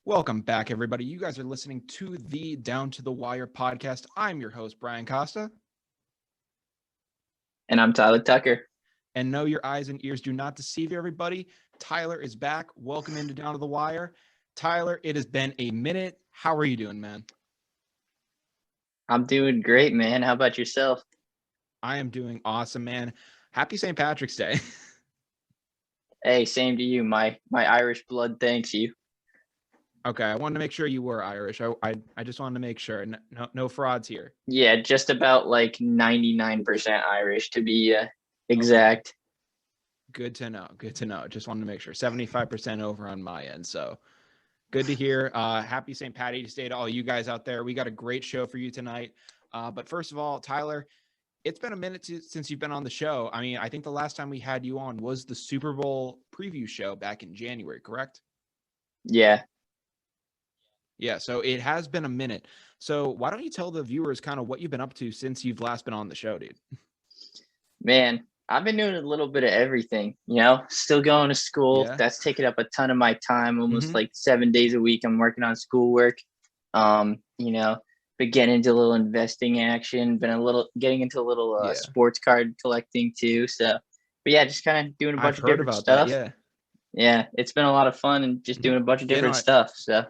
Welcome back, everybody. You guys are listening to the Down to the Wire podcast. I'm your host, Brian Costa. And I'm Tyler Tucker. And no, your eyes and ears do not deceive you, everybody. Tyler is back. Welcome into Down to the Wire. Tyler, it has been a minute. How are you doing, man? I'm doing great, man. How about yourself? I am doing awesome, man. Happy St. Patrick's Day. Hey, same to you. My Irish blood thanks you. Okay, I wanted to make sure you were Irish. I just wanted to make sure. No frauds here. Yeah, just about like 99% Irish to be exact. Okay. Good to know. Good to know. Just wanted to make sure. 75% over on my end. So good to hear. Happy St. Patty's Day to all you guys out there. We got a great show for you tonight. But first of all, Tyler, it's been a minute since you've been on the show. I mean, I think the last time we had you on was the Super Bowl preview show back in January, correct? Yeah. Yeah, so it has been a minute. So why don't you tell the viewers kind of what you've been up to since you've last been on the show, dude? Man, I've been doing a little bit of everything, still going to school. Yeah. That's taken up a ton of my time, almost Mhm. like 7 days a week. I'm working on schoolwork. Been getting into a little investing action, getting into a little Yeah. sports card collecting too. So, but yeah, just kind of doing a bunch I've of heard different about stuff. that, yeah. Yeah, it's been a lot of fun and just doing a bunch of Yeah, no, different stuff. So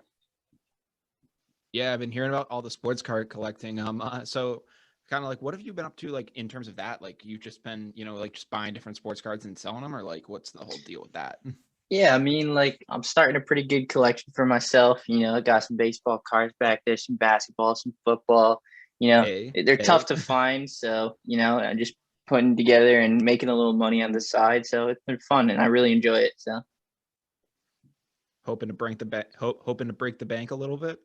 yeah, I've been hearing about all the sports card collecting. So kind of like, what have you been up to, like, in terms of that? Like, you've just been, like, just buying different sports cards and selling them, or like, what's the whole deal with that? yeah, I mean, like I'm starting a pretty good collection for myself. I got some baseball cards back there, some basketball, some football. They're tough to find, so I'm just putting together and making a little money on the side. So it's been fun, and I really enjoy it. So hoping to break the bank a little bit.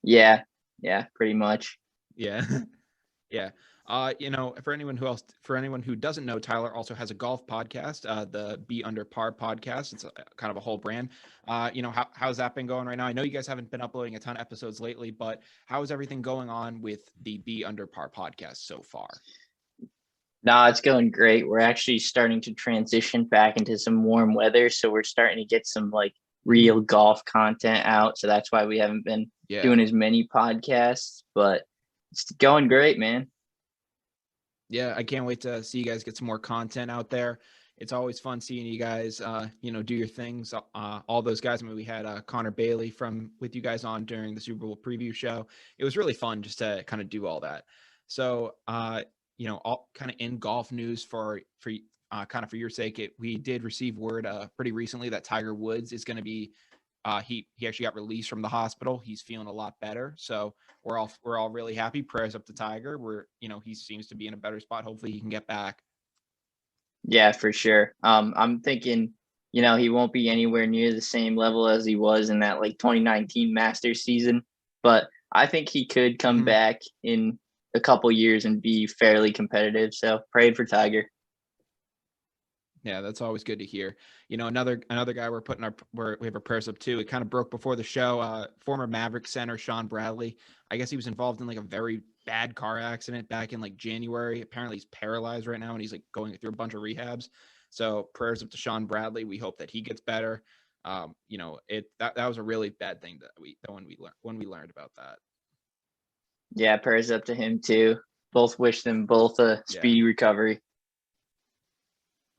yeah, pretty much. Yeah. Yeah. For anyone who doesn't know, Tyler also has a golf podcast, the Be Under Par podcast. It's kind of a whole brand. How's that been going right now? I know you guys haven't been uploading a ton of episodes lately, but how is everything going on with the Be Under Par podcast so far? No, it's going great. We're actually starting to transition back into some warm weather, so we're starting to get some like real golf content out. So that's why we haven't been doing as many podcasts, but it's going great, man. Yeah, I can't wait to see you guys get some more content out there. It's always fun seeing you guys, do your things. All those guys. I mean, we had Connor Bailey with you guys on during the Super Bowl preview show. It was really fun just to kind of do all that. So, all kind of in golf news for kind of for your sake, we did receive word pretty recently that Tiger Woods is going to be. He actually got released from the hospital. He's feeling a lot better. So we're all really happy. Prayers up to Tiger. He seems to be in a better spot. Hopefully he can get back. Yeah, for sure. I'm thinking, he won't be anywhere near the same level as he was in that like 2019 Masters season, but I think he could come back in a couple years and be fairly competitive. So prayed for Tiger. Yeah, that's always good to hear. Another guy we have our prayers up to. It kind of broke before the show. Former Maverick center Sean Bradley. I guess he was involved in like a very bad car accident back in like January. Apparently he's paralyzed right now and he's like going through a bunch of rehabs. So prayers up to Sean Bradley. We hope that he gets better. That was a really bad thing when we learned about that. Yeah, prayers up to him too. Wish them both a speedy recovery.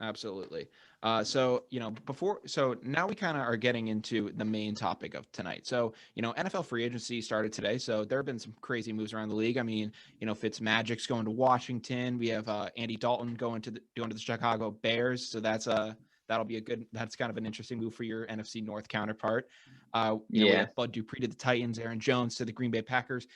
Absolutely. So now we kind of are getting into the main topic of tonight. So, NFL free agency started today. So there have been some crazy moves around the league. I mean, Fitzmagic's going to Washington. We have Andy Dalton going to the Chicago Bears. So that's kind of an interesting move for your NFC North counterpart. We have Bud Dupree to the Titans, Aaron Jones to the Green Bay Packers.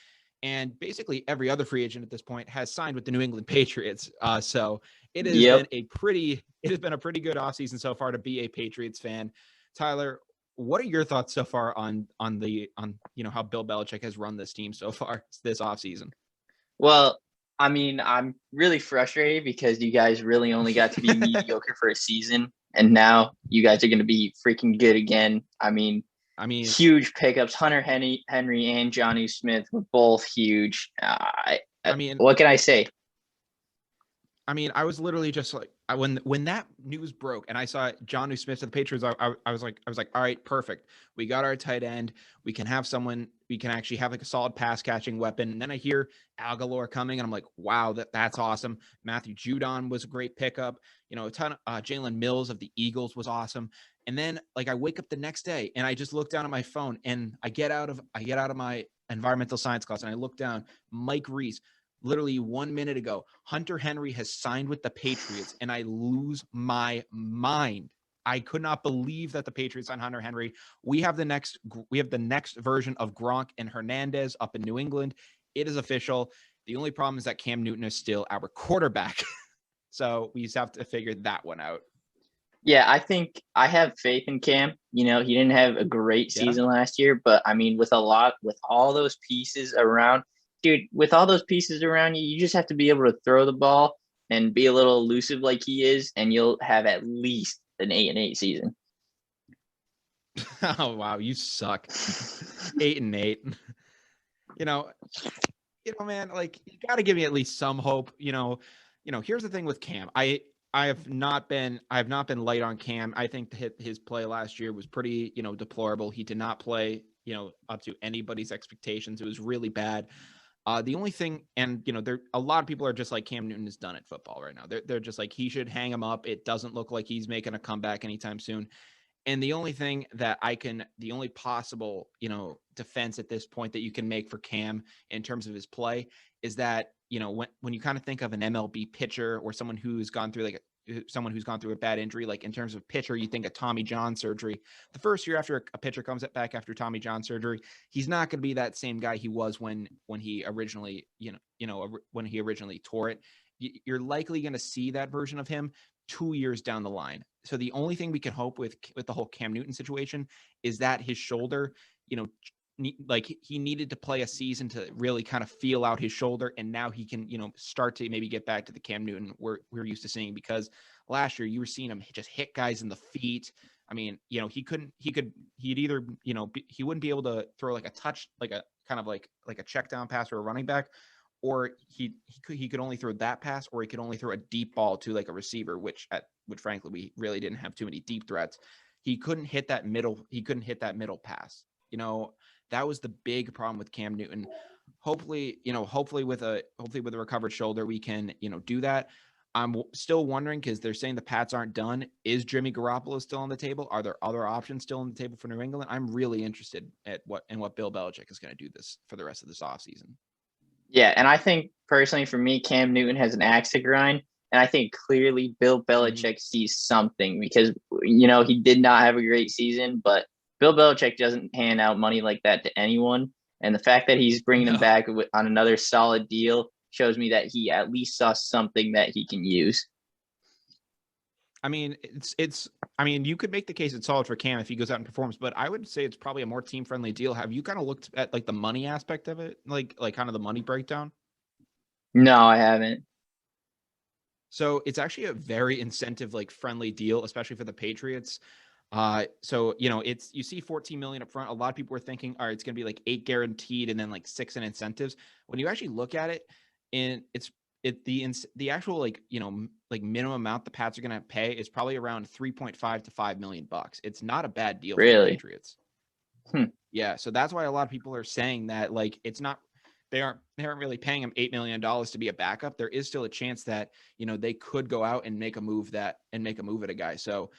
And basically every other free agent at this point has signed with the New England Patriots. So it has been a pretty good offseason so far to be a Patriots fan. Tyler, what are your thoughts so far on how Bill Belichick has run this team so far this offseason? Well, I mean, I'm really frustrated because you guys really only got to be mediocre for a season, and now you guys are going to be freaking good again. I mean, huge pickups. Hunter Henry and Johnny Smith were both huge. What can I say? I mean, I was literally just like, when that news broke and I saw Jonnu Smith to the Patriots, I was like, all right, perfect. We got our tight end. We can have someone. We can actually have like a solid pass catching weapon. And then I hear Aguilar coming, and I'm like, wow, that's awesome. Matthew Judon was a great pickup. A ton of Jalen Mills of the Eagles was awesome. And then like I wake up the next day and I just look down at my phone and I get out of my environmental science class and I look down, Mike Reese. Literally 1 minute ago, Hunter Henry has signed with the Patriots, and I lose my mind. I could not believe that the Patriots signed Hunter Henry. We have the next version of Gronk and Hernandez up in New England. It is official. The only problem is that Cam Newton is still our quarterback. So we just have to figure that one out. Yeah, I think I have faith in Cam. He didn't have a great season last year, but I mean, with all those pieces around, dude, with all those pieces around you, you just have to be able to throw the ball and be a little elusive like he is, and you'll have at least an 8-8 season. Oh wow, you suck. 8-8. Man, like you got to give me at least some hope. Here's the thing with Cam. I have not been light on Cam. I think his play last year was pretty, deplorable. He did not play, up to anybody's expectations. It was really bad. The only thing, and a lot of people are just like Cam Newton is done at football right now. They're just like he should hang him up. It doesn't look like he's making a comeback anytime soon. And the only thing that the only possible, defense at this point that you can make for Cam in terms of his play is that, when you kind of think of an MLB pitcher or someone who's gone through a bad injury, like in terms of pitcher, you think of Tommy John surgery. The first year after a pitcher comes back after Tommy John surgery, he's not going to be that same guy he was when he originally, when he originally tore it. You're likely going to see that version of him 2 years down the line. So the only thing we can hope with the whole Cam Newton situation is that his shoulder, like he needed to play a season to really kind of feel out his shoulder. And now he can, start to maybe get back to the Cam Newton we're used to seeing, because last year you were seeing him just hit guys in the feet. I mean, he wouldn't be able to throw like a touch, like a kind of like a check down pass or a running back, or he could only throw that pass, or he could only throw a deep ball to like a receiver, which frankly we really didn't have too many deep threats. He couldn't hit that middle pass. That was the big problem with Cam Newton. Hopefully with a recovered shoulder, we can, do that. I'm still wondering, because they're saying the Pats aren't done. Is Jimmy Garoppolo still on the table? Are there other options still on the table for New England? I'm really interested at what Bill Belichick is going to do this for the rest of this offseason. Yeah, and I think personally for me, Cam Newton has an axe to grind. And I think clearly Bill Belichick sees something, because, he did not have a great season, but Bill Belichick doesn't hand out money like that to anyone. And the fact that he's bringing him back on another solid deal shows me that he at least saw something that he can use. I mean, you could make the case it's solid for Cam if he goes out and performs, but I would say it's probably a more team-friendly deal. Have you kind of looked at like the money aspect of it, like kind of the money breakdown? No, I haven't. So it's actually a very incentive friendly deal, especially for the Patriots. So you see 14 million up front. A lot of people were thinking, all right, it's going to be like 8 guaranteed and then like 6 in incentives. When you actually look at it, and the actual minimum amount the Pats are going to pay is probably around 3.5 to 5 million bucks. It's not a bad deal for the Patriots. Yeah, so that's why a lot of people are saying that it's not. They aren't really paying him $8 million to be a backup. There is still a chance that they could go out and make a move at a guy. So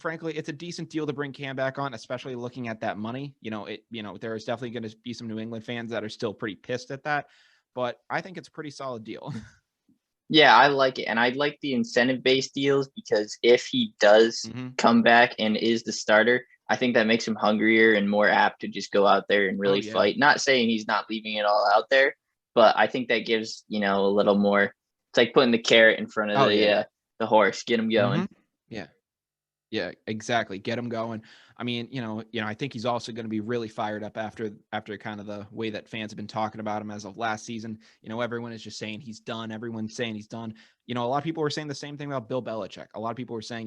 frankly, it's a decent deal to bring Cam back on, especially looking at that money. There is definitely going to be some New England fans that are still pretty pissed at that, but I think it's a pretty solid deal. Yeah, I like it. And I like the incentive-based deals, because if he does come back and is the starter, I think that makes him hungrier and more apt to just go out there and really fight. Not saying he's not leaving it all out there, but I think that gives, a little more. It's like putting the carrot in front of the horse, get him going. Yeah, exactly. Get him going. I mean, I think he's also going to be really fired up after kind of the way that fans have been talking about him as of last season. Everyone is just saying he's done. Everyone's saying he's done. A lot of people were saying the same thing about Bill Belichick. A lot of people were saying,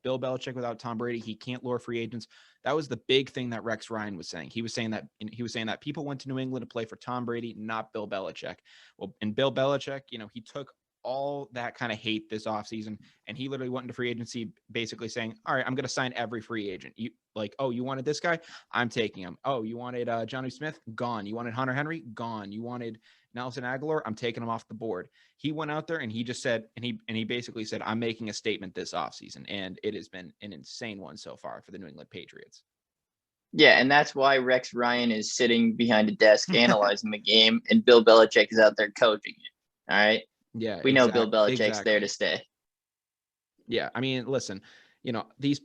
Bill Belichick without Tom Brady, he can't lure free agents. That was the big thing that Rex Ryan was saying. He was saying that people went to New England to play for Tom Brady, not Bill Belichick. Well, and Bill Belichick, he took all that kind of hate this offseason. And he literally went into free agency basically saying, all right, I'm going to sign every free agent. You like, oh, you wanted this guy? I'm taking him. Oh, you wanted Johnny Smith? Gone. You wanted Hunter Henry? Gone. You wanted Nelson Aguilar? I'm taking him off the board. He went out there and he just said, and he basically said, I'm making a statement this offseason. And it has been an insane one so far for the New England Patriots. Yeah, and that's why Rex Ryan is sitting behind a desk analyzing the game, and Bill Belichick is out there coaching it. All right. Yeah, We know Bill Belichick's there to stay. Yeah, I mean, listen, these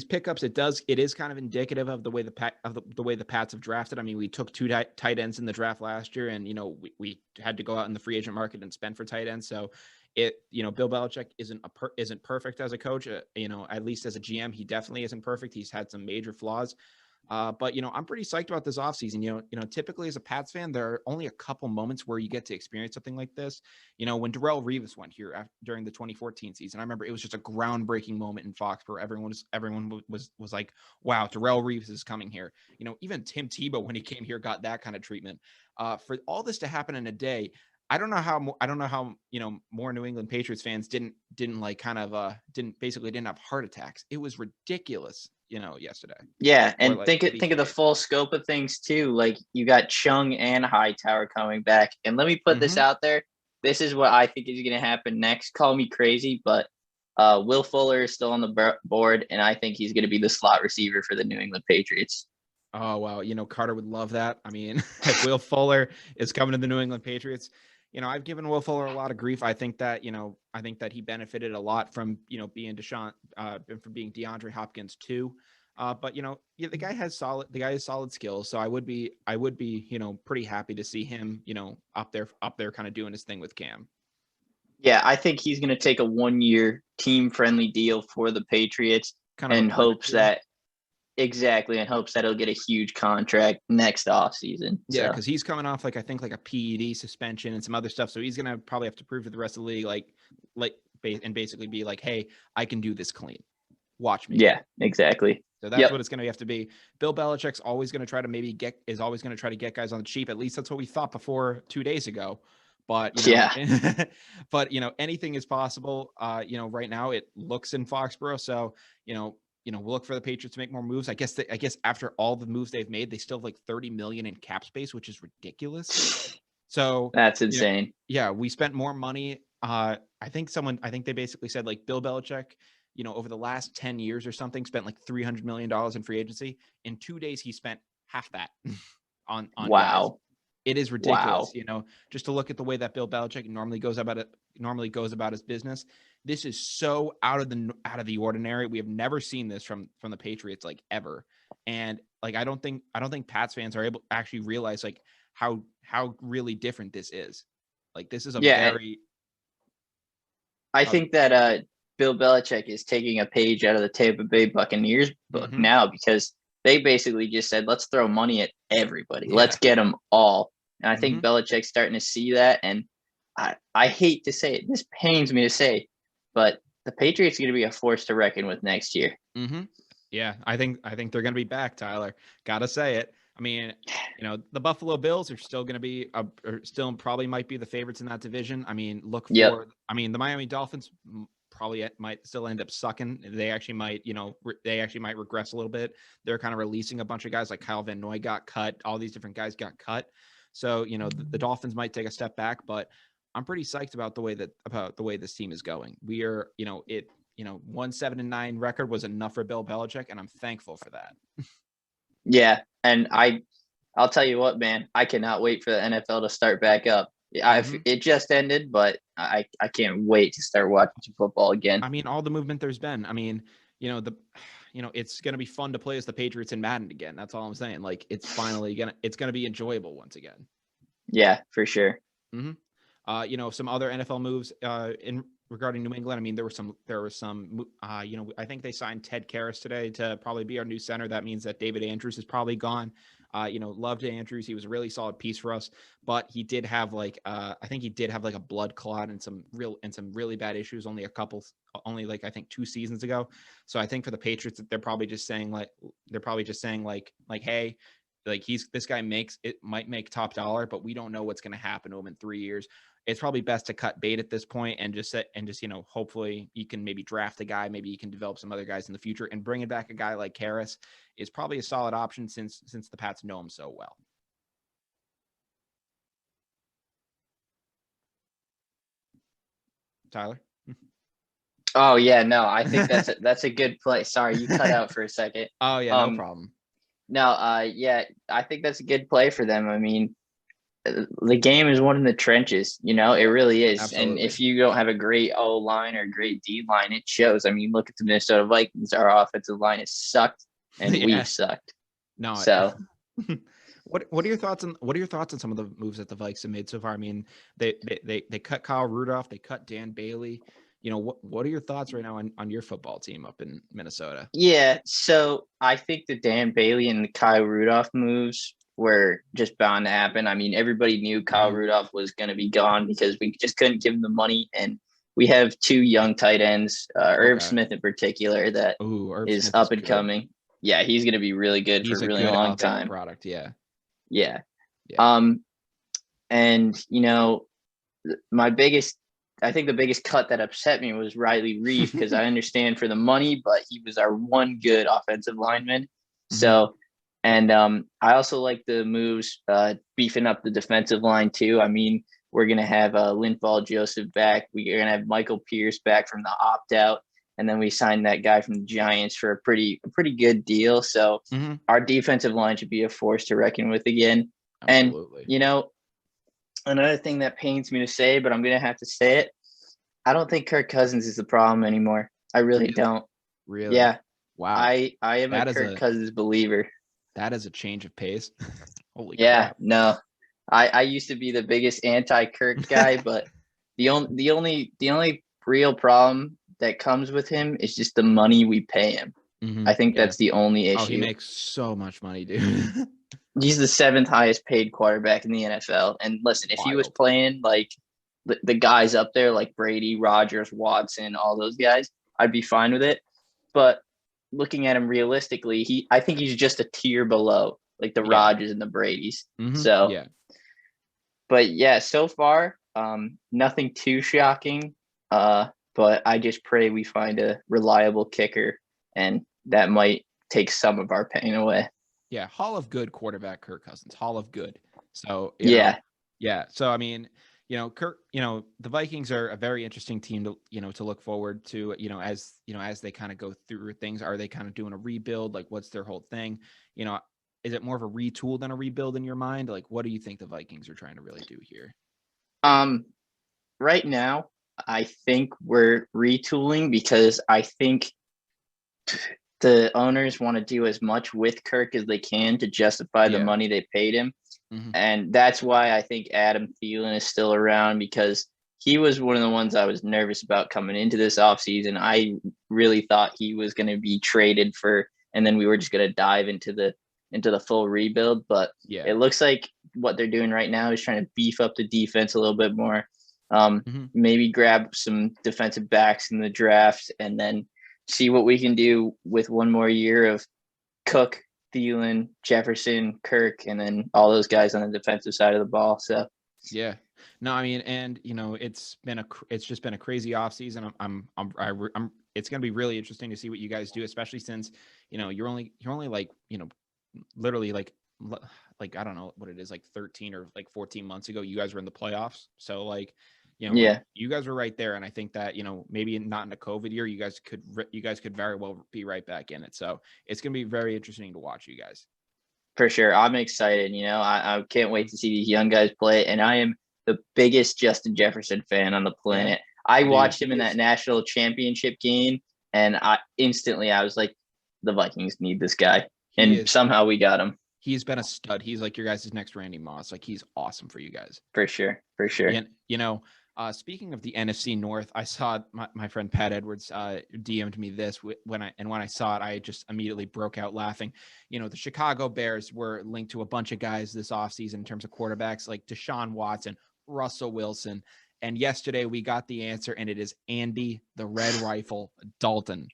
pickups, it is kind of indicative of the way the way the Pats have drafted. I mean, we took two tight ends in the draft last year, and we had to go out in the free agent market and spend for tight ends. So Bill Belichick isn't perfect as a coach. At least as a GM, he definitely isn't perfect. He's had some major flaws. But I'm pretty psyched about this offseason. Typically as a Pats fan, there are only a couple moments where you get to experience something like this. When Darrelle Revis went here during the 2014 season, I remember it was just a groundbreaking moment in Foxborough. Everyone was like, "Wow, Darrelle Revis is coming here." Even Tim Tebow, when he came here, got that kind of treatment. For all this to happen in a day, I don't know how more New England Patriots fans didn't have heart attacks. It was ridiculous. Yesterday. Yeah, and think of the full scope of things too. Like you got Chung and Hightower coming back, and let me put this out there. This is what I think is going to happen next. Call me crazy, but Will Fuller is still on the board, and I think he's going to be the slot receiver for the New England Patriots. Oh wow, Carter would love that. I mean, if Will Fuller is coming to the New England Patriots, I've given Will Fuller a lot of grief. I think that he benefited a lot from, being from being DeAndre Hopkins too. But the guy has solid skills. So I would be, pretty happy to see him, up there kind of doing his thing with Cam. Yeah, I think he's going to take a 1-year team-friendly deal for the Patriots in hopes that he'll get a huge contract next offseason. Yeah, because he's coming off I think a PED suspension and some other stuff. So he's gonna probably have to prove to the rest of the league, and basically be like, hey, I can do this clean. Watch me. Yeah, exactly. So that's what it's gonna have to be. Bill Belichick's always gonna try to get guys on the cheap. At least that's what we thought before 2 days ago. But but anything is possible. Right now it looks in Foxborough. So we'll look for the Patriots to make more moves. I guess after all the moves they've made, they still have $30 million in cap space, which is ridiculous. So that's insane. We spent more money. I think they basically said Bill Belichick, over the last 10 years or something, spent $300 million in free agency. In 2 days, he spent half that on wow. Guys. It is ridiculous, just to look at the way that Bill Belichick normally goes about his business. This is so out of the ordinary. We have never seen this from the Patriots ever. And I don't think Pats fans are able to actually realize how really different this is. This is I think that Bill Belichick is taking a page out of the Tampa Bay Buccaneers book now, because they basically just said, let's throw money at everybody. Yeah. Let's get them all. And I think Belichick's starting to see that. And I hate to say it. This pains me to say, but the Patriots are going to be a force to reckon with next year. Yeah, I think they're going to be back, Tyler. Gotta say it. I mean, the Buffalo Bills are still going to be, still probably might be the favorites in that division. I mean, the Miami Dolphins probably might still end up sucking. They actually might regress a little bit. They're kind of releasing a bunch of guys, like Kyle Van Noy got cut. All these different guys got cut. So, the Dolphins might take a step back, but I'm pretty psyched about the way this team is going. We are, 1-7-9 record was enough for Bill Belichick, and I'm thankful for that. Yeah, and I'll tell you what, man, I cannot wait for the NFL to start back up. It just ended, but I can't wait to start watching football again. I mean, all the movement there's been. I mean, it's going to be fun to play as the Patriots in Madden again. That's all I'm saying. It's finally it's going to be enjoyable once again. Yeah, for sure. Some other NFL moves regarding New England. I mean, there were some I think they signed Ted Karras today to probably be our new center. That means that David Andrews is probably gone. Loved Andrews. He was a really solid piece for us, but he did have I think he did have a blood clot and some really bad issues only I think 2 seasons ago. So I think for the Patriots, they're probably just saying hey, like this guy might make top dollar, but we don't know what's going to happen to him in 3 years. It's probably best to cut bait at this point and just hopefully you can maybe draft a guy, maybe you can develop some other guys in the future, and bringing back a guy like Karras is probably a solid option since the Pats know him so well. Tyler? Oh yeah, no, I think that's a good play. Sorry, you cut out for a second. Oh yeah, no problem. No, yeah, I think that's a good play for them. I mean, the game is one in the trenches, it really is. Absolutely. And if you don't have a great O line or great D line, it shows. I mean, look at the Minnesota Vikings. Our offensive line has sucked, and we've sucked. No. So, what are your thoughts on some of the moves that the Vikes have made so far? I mean, they cut Kyle Rudolph, they cut Dan Bailey. What are your thoughts right now on your football team up in Minnesota? Yeah, so I think the Dan Bailey and the Kyle Rudolph moves were just bound to happen. I mean, everybody knew Kyle Rudolph was going to be gone because we just couldn't give him the money. And we have 2 young tight ends, Irv Smith in particular, that is up and coming. Yeah, he's going to be really good for a really long time. Product, yeah. And I think the biggest cut that upset me was Riley Reef, because I understand for the money, but he was our one good offensive lineman. So, and I also like the moves, beefing up the defensive line too. I mean, we're going to have Linval Joseph back. We're going to have Michael Pierce back from the opt-out. And then we signed that guy from the Giants for a pretty good deal. So our defensive line should be a force to reckon with again. Absolutely. And, another thing that pains me to say, but I'm going to have to say it, I don't think Kirk Cousins is the problem anymore. I really don't. Really? Yeah. Wow. I am a Kirk Cousins believer. That is a change of pace. Holy crap. No. I used to be the biggest anti-Kirk guy, but the only real problem that comes with him is just the money we pay him. I think that's the only issue. Oh, he makes so much money, dude. He's the 7th highest paid quarterback in the NFL. And listen, if he was playing like the guys up there, like Brady, Rodgers, Watson, all those guys, I'd be fine with it. But looking at him realistically, I think he's just a tier below, like the Rodgers and the Bradys. So, but yeah, so far, nothing too shocking. But I just pray we find a reliable kicker, and that might take some of our pain away. Yeah, Hall of Good quarterback Kirk Cousins, Hall of Good. So yeah. So I mean, Kirk, the Vikings are a very interesting team to look forward to. As they kind of go through things, are they kind of doing a rebuild? Like, what's their whole thing? Is it more of a retool than a rebuild in your mind? Like, what do you think the Vikings are trying to really do here? Right now, I think we're retooling because I think the owners want to do as much with Kirk as they can to justify the money they paid him. And that's why I think Adam Thielen is still around, because he was one of the ones I was nervous about coming into this offseason. I really thought he was going to be traded and then we were just going to dive into the full rebuild. But it looks like what they're doing right now is trying to beef up the defense a little bit more. Maybe grab some defensive backs in the draft, and then see what we can do with one more year of Cook, Thielen, Jefferson, Kirk, and then all those guys on the defensive side of the ball. So no, I mean, and it's just been a crazy offseason. It's going to be really interesting to see what you guys do, especially since you're only like literally like I don't know what it is, like 13 or like 14 months ago, you guys were in the playoffs. So like, you guys were right there. And I think that, maybe not in a COVID year, you guys could very well be right back in it. So it's going to be very interesting to watch you guys. For sure. I'm excited. I can't wait to see these young guys play. And I am the biggest Justin Jefferson fan on the planet. I watched him in that national championship game, and I was like, the Vikings need this guy. Somehow we got him. He's been a stud. He's like your guys' next Randy Moss. Like, he's awesome for you guys. For sure. Speaking of the NFC North, I saw my friend Pat Edwards DM'd me this when I saw it, I just immediately broke out laughing. The Chicago Bears were linked to a bunch of guys this offseason in terms of quarterbacks, like Deshaun Watson, Russell Wilson. And yesterday we got the answer, and it is Andy, the Red Rifle Dalton.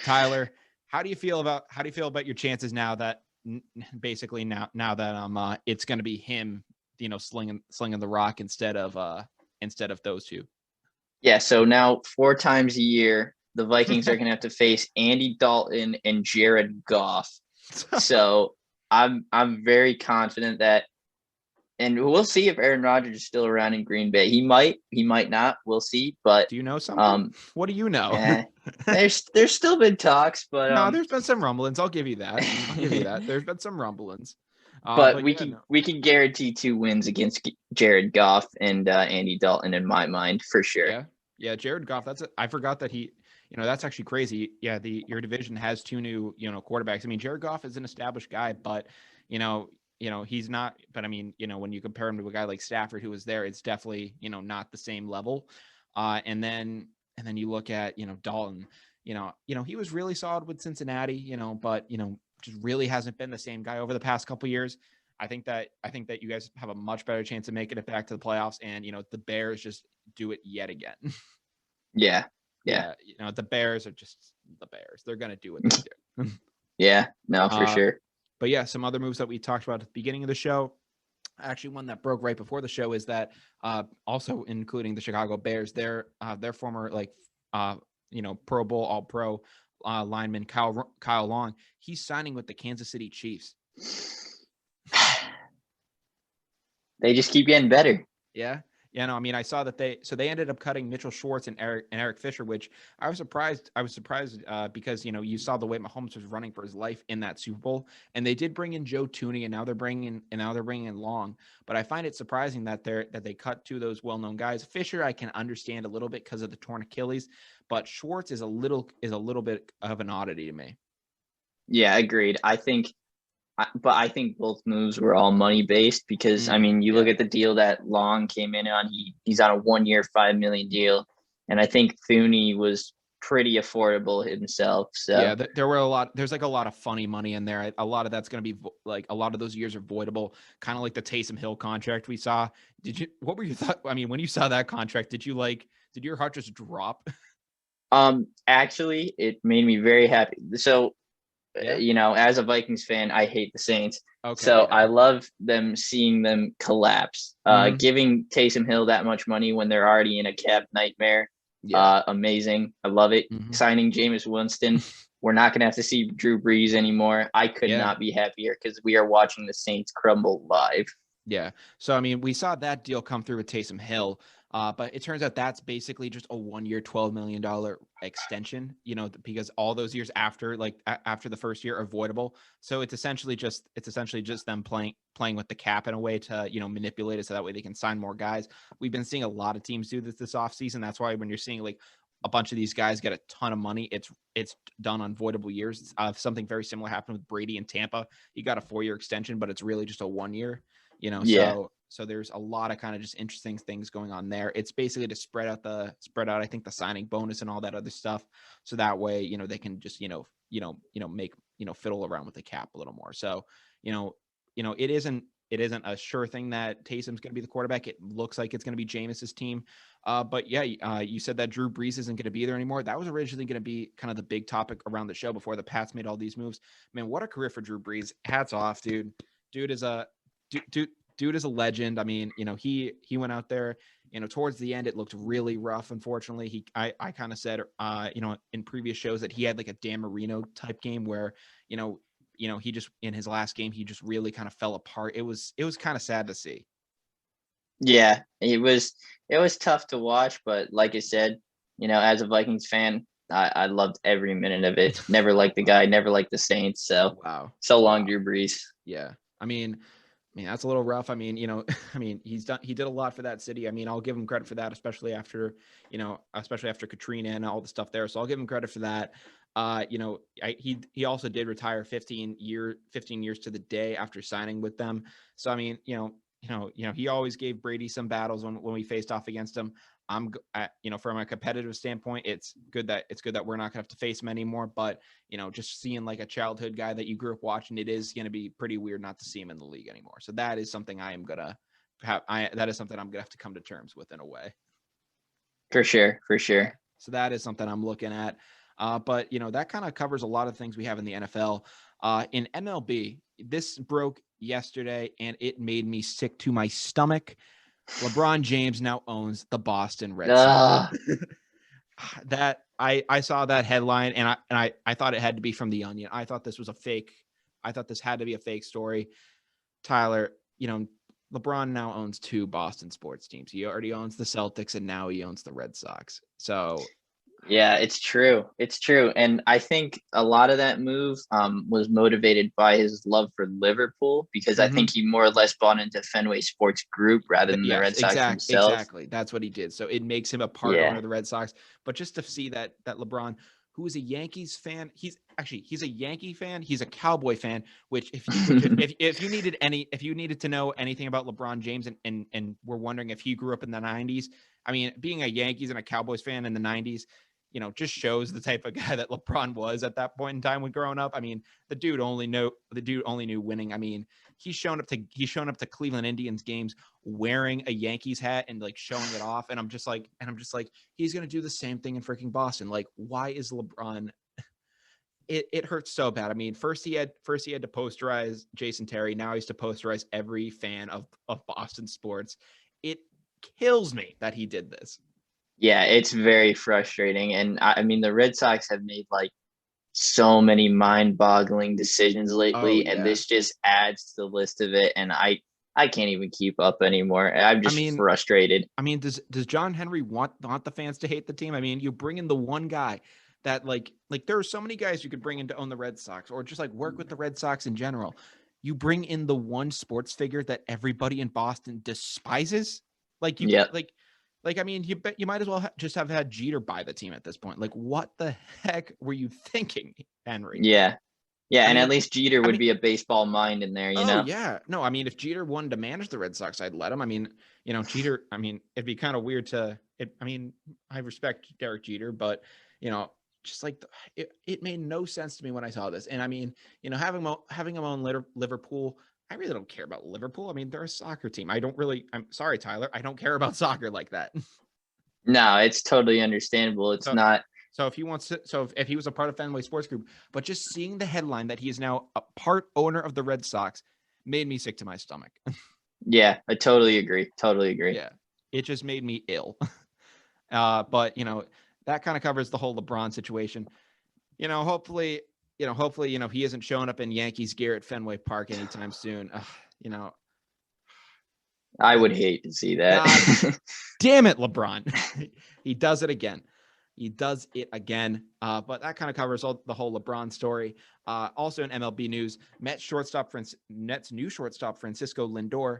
Tyler, how do you feel about your chances now that basically now that it's going to be him, slinging the rock instead of those two. Yeah, so now 4 times a year, the Vikings are going to have to face Andy Dalton and Jared Goff. So I'm very confident that, and we'll see if Aaron Rodgers is still around in Green Bay. He might not. We'll see. But do you know something? What do you know? There's still been talks, but no, there's been some rumblings. I'll give you that. There's been some rumblings. But we can guarantee 2 wins against Jared Goff and Andy Dalton in my mind for sure. Yeah, Jared Goff. I forgot that he. That's actually crazy. Yeah, your division has 2 new quarterbacks. I mean, Jared Goff is an established guy, but he's not. But I mean, when you compare him to a guy like Stafford who was there, it's definitely not the same level. And then you look at Dalton. He was really solid with Cincinnati. But just really hasn't been the same guy over the past couple of years. I think that you guys have a much better chance of making it back to the playoffs, and the Bears just do it yet again. Yeah. The Bears are just the Bears. They're gonna do what they do. Yeah, no, for sure. But yeah, some other moves that we talked about at the beginning of the show. Actually, one that broke right before the show is that also including the Chicago Bears, their former Pro Bowl All Pro lineman Kyle Long, he's signing with the Kansas City Chiefs. They just keep getting better. Yeah. No, I mean, I saw that they ended up cutting Mitchell Schwartz and Eric Fisher, which I was surprised. Because you saw the way Mahomes was running for his life in that Super Bowl, and they did bring in Joe Tooney, and now they're bringing in Long. But I find it surprising that they cut 2 of those well-known guys. Fisher, I can understand a little bit because of the torn Achilles, but Schwartz is a little bit of an oddity to me. Yeah, agreed. I think both moves were all money based because I mean, you look at the deal that Long came in on. He's on a 1-year, $5 million deal, and I think Thuney was pretty affordable himself. So yeah, there's like a lot of funny money in there. A lot of that's going to be like a lot of those years are voidable, kind of like the Taysom Hill contract we saw. What were your thoughts? I mean, when you saw that contract, did your heart just drop? Actually, it made me very happy. So yeah. As a Vikings fan, I hate the Saints. Okay, so yeah. I love seeing them collapse. Giving Taysom Hill that much money when they're already in a cap nightmare. Yeah. Amazing. I love it. Signing Jameis Winston. We're not going to have to see Drew Brees anymore. I could not be happier because we are watching the Saints crumble live. Yeah. So, I mean, we saw that deal come through with Taysom Hill, but it turns out that's basically just a 1-year, $12 million extension, because all those years after the first year are voidable. So it's essentially just them playing with the cap in a way to, manipulate it so that way they can sign more guys. We've been seeing a lot of teams do this offseason. That's why when you're seeing like a bunch of these guys get a ton of money, it's done on voidable years. Something very similar happened with Brady in Tampa. He got a 4-year extension, but it's really just a 1-year. So there's a lot of kind of just interesting things going on there. It's basically to spread out I think the signing bonus and all that other stuff, so that way they can just make fiddle around with the cap a little more. So it isn't a sure thing that Taysom's going to be the quarterback. It looks like it's going to be Jameis's team. But yeah, you said that Drew Brees isn't going to be there anymore. That was originally going to be kind of the big topic around the show before the Pats made all these moves. Man, what a career for Drew Brees. Hats off, dude. Dude is a legend. I mean, he went out there, towards the end, it looked really rough. Unfortunately, I kind of said, in previous shows that he had like a Dan Marino type game where, he just, in his last game, he just really kind of fell apart. It was kind of sad to see. Yeah, it was tough to watch, but like I said, as a Vikings fan, I loved every minute of it. Never liked the guy, never liked the Saints. So wow. So long, Drew Brees. Yeah. I mean, that's a little rough. I mean, he did a lot for that city. I mean, I'll give him credit for that, especially after Katrina and all the stuff there. So I'll give him credit for that. He also did retire 15 years to the day after signing with them. So, I mean, he always gave Brady some battles when we faced off against him. From a competitive standpoint, it's good that we're not gonna have to face him anymore. But just seeing like a childhood guy that you grew up watching, it is gonna be pretty weird not to see him in the league anymore. So that is something I'm gonna have to come to terms with in a way. For sure. So that is something I'm looking at. But that kind of covers a lot of things we have in the NFL. In MLB, this broke yesterday, and it made me sick to my stomach. LeBron James now owns the Boston Red Sox. That I saw that headline, and I thought it had to be from The Onion. I thought this was a fake. I thought this had to be a fake story. Tyler, LeBron now owns 2 Boston sports teams. He already owns the Celtics, and now he owns the Red Sox. So Yeah, it's true. It's true. And I think a lot of that move was motivated by his love for Liverpool, because I think he more or less bought into Fenway Sports Group rather than the Red Sox themselves. Exactly. That's what he did. So it makes him a part owner of the Red Sox. But just to see that LeBron, who is a Yankees fan, he's a Yankee fan. He's a Cowboy fan, which if you needed to know anything about LeBron James and we're wondering if he grew up in the 90s, I mean, being a Yankees and a Cowboys fan in the 90s, just shows the type of guy that LeBron was at that point in time when growing up. I mean, the dude only knew winning. I mean, he's shown up to Cleveland Indians games wearing a Yankees hat and like showing it off. And I'm just like, he's going to do the same thing in freaking Boston. Like, why is LeBron? It hurts so bad. I mean, first he had to posterize Jason Terry. Now he's to posterize every fan of Boston sports. It kills me that he did this. Yeah, it's very frustrating. And I mean, the Red Sox have made like so many mind-boggling decisions lately, and this just adds to the list of it. And I can't even keep up anymore. I'm just frustrated. I mean, does John Henry want the fans to hate the team? I mean, you bring in the one guy that like there are so many guys you could bring in to own the Red Sox or just like work with the Red Sox in general. You bring in the one sports figure that everybody in Boston despises. Like I mean, you might as well just have had Jeter buy the team at this point. Like, what the heck were you thinking, Henry? Yeah. And at least Jeter would be a baseball mind in there, you know? Yeah. No, I mean, if Jeter wanted to manage the Red Sox, I'd let him. I mean, Jeter, I mean, it'd be kind of weird I respect Derek Jeter, but, just like it made no sense to me when I saw this. And I mean, having him own Liverpool, I really don't care about Liverpool. I mean, they're a soccer team. I'm sorry, Tyler. I don't care about soccer like that. No, it's totally understandable. It's not. So if he wants to, if he was a part of Fenway Sports Group, but just seeing the headline that he is now a part owner of the Red Sox made me sick to my stomach. Yeah, I totally agree. Yeah. It just made me ill. But that kind of covers the whole LeBron situation. Hopefully, he isn't showing up in Yankees gear at Fenway Park anytime soon. I would hate to see that. God, damn it, LeBron. He does it again. But that kind of covers the whole LeBron story. Also in MLB news, Nets new shortstop Francisco Lindor,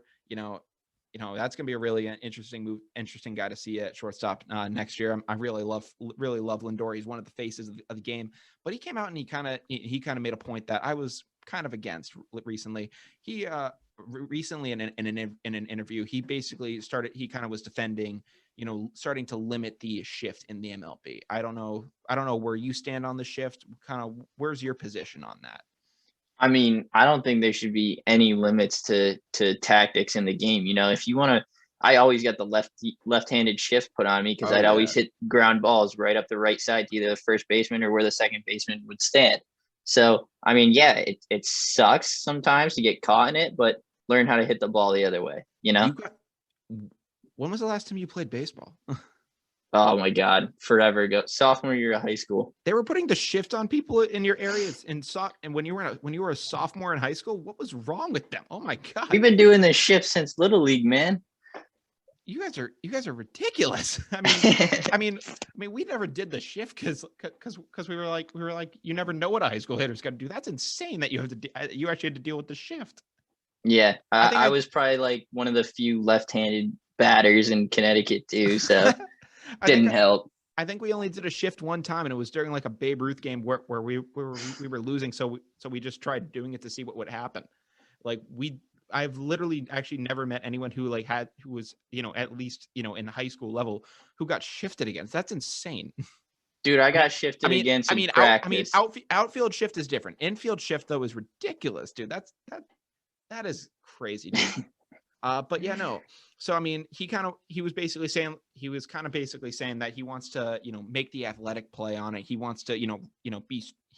that's going to be a really interesting guy to see at shortstop next year. I really love Lindor. He's one of the faces of the game, but he came out and he kind of made a point that I was kind of against recently. He recently in an interview, he basically was defending, starting to limit the shift in the MLB. I don't know where you stand on the shift. Kind of, where's your position on that? I mean, I don't think there should be any limits to tactics in the game. If you want to, I always got the left-handed shift put on me because I'd always hit ground balls right up the right side to either the first baseman or where the second baseman would stand. So, I mean, yeah, it sucks sometimes to get caught in it, but learn how to hit the ball the other way, When was the last time you played baseball? Oh my God, forever ago. Sophomore year of high school. They were putting the shift on people in your areas and when you were a sophomore in high school. What was wrong with them? Oh my God. We've been doing this shift since Little League, man. You guys are ridiculous. I mean, we never did the shift because we were like, you never know what a high school hitter's got to do. That's insane that you actually had to deal with the shift. Yeah, I was probably like one of the few left-handed batters in Connecticut too, so didn't help. I think we only did a shift one time, and it was during like a Babe Ruth game where we were losing, so we just tried doing it to see what would happen. Like I've literally actually never met anyone who was at least in high school level who got shifted against. That's insane. Dude, I got shifted against in practice. Outfield shift is different. Infield shift though is ridiculous, dude. That is crazy, dude. But yeah, no. So I mean, he was basically saying that he wants to make the athletic play on it. He wants to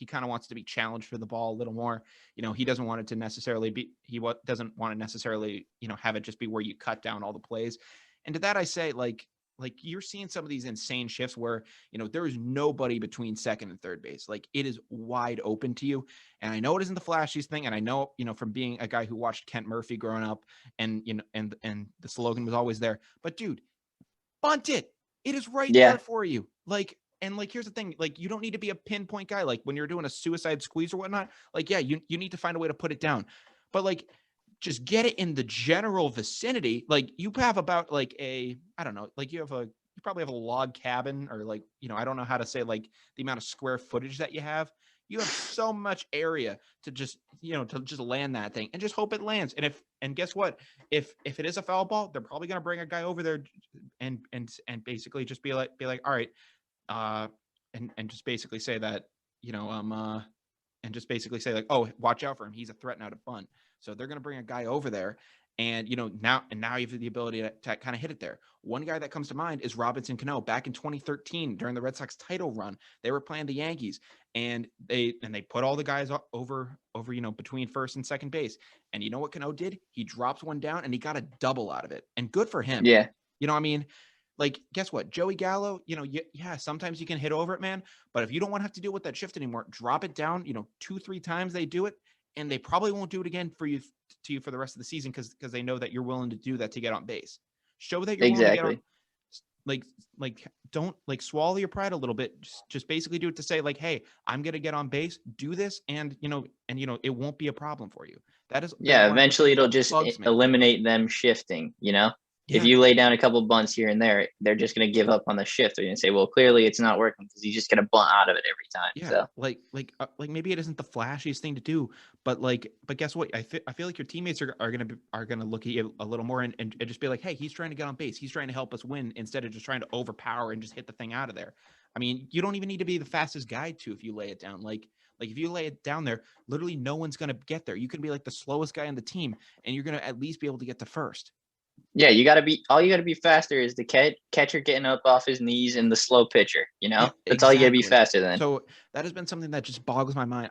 he kind of wants to be challenged for the ball a little more. He doesn't want it to necessarily be, doesn't want to necessarily, have it just be where you cut down all the plays. And to that, I say, like you're seeing some of these insane shifts where, there is nobody between second and third base. Like, it is wide open to you. And I know it isn't the flashiest thing. And I know, from being a guy who watched Kent Murphy growing up, and, and the slogan was always there, but dude, bunt it. It is right there for you. Here's the thing, you don't need to be a pinpoint guy. Like, when you're doing a suicide squeeze or whatnot, you need to find a way to put it down. But just get it in the general vicinity. You have about you probably have a log cabin, or I don't know how to say the amount of square footage that you have. You have so much area to just, to just land that thing and just hope it lands. And guess what? If it is a foul ball, they're probably going to bring a guy over there and basically just be like, all right. And just basically say that, and just basically say oh, watch out for him. He's a threat now to bunt. So they're going to bring a guy over there. And, now you have the ability to kind of hit it there. One guy that comes to mind is Robinson Cano. Back in 2013, during the Red Sox title run, they were playing the Yankees, and they put all the guys over, between first and second base. And you know what Cano did? He dropped one down and he got a double out of it. And good for him. Yeah. Guess what? Joey Gallo, sometimes you can hit over it, man. But if you don't want to have to deal with that shift anymore, drop it down, 2-3 times they do it. And they probably won't do it again for you for the rest of the season, because they know that you're willing to do that to get on base. Show that you're willing to get on. Don't swallow your pride a little bit. Just basically do it to say hey, I'm gonna get on base, do this, and it won't be a problem for you. That is eventually it'll just eliminate them shifting. If you lay down a couple bunts here and there, they're just going to give up on the shift. They're going to say, well, clearly it's not working because he's just going to bunt out of it every time. Yeah. So. Maybe it isn't the flashiest thing to do, but guess what? I feel like your teammates are going to look at you a little more and just be like, hey, he's trying to get on base. He's trying to help us win, instead of just trying to overpower and just hit the thing out of there. I mean, you don't even need to be the fastest guy if you lay it down. If you lay it down there, literally no one's going to get there. You can be the slowest guy on the team, and you're going to at least be able to get to first. Yeah, you got to be faster is the catcher getting up off his knees and the slow pitcher, That's exactly. all you got to be faster than. So that has been something that just boggles my mind.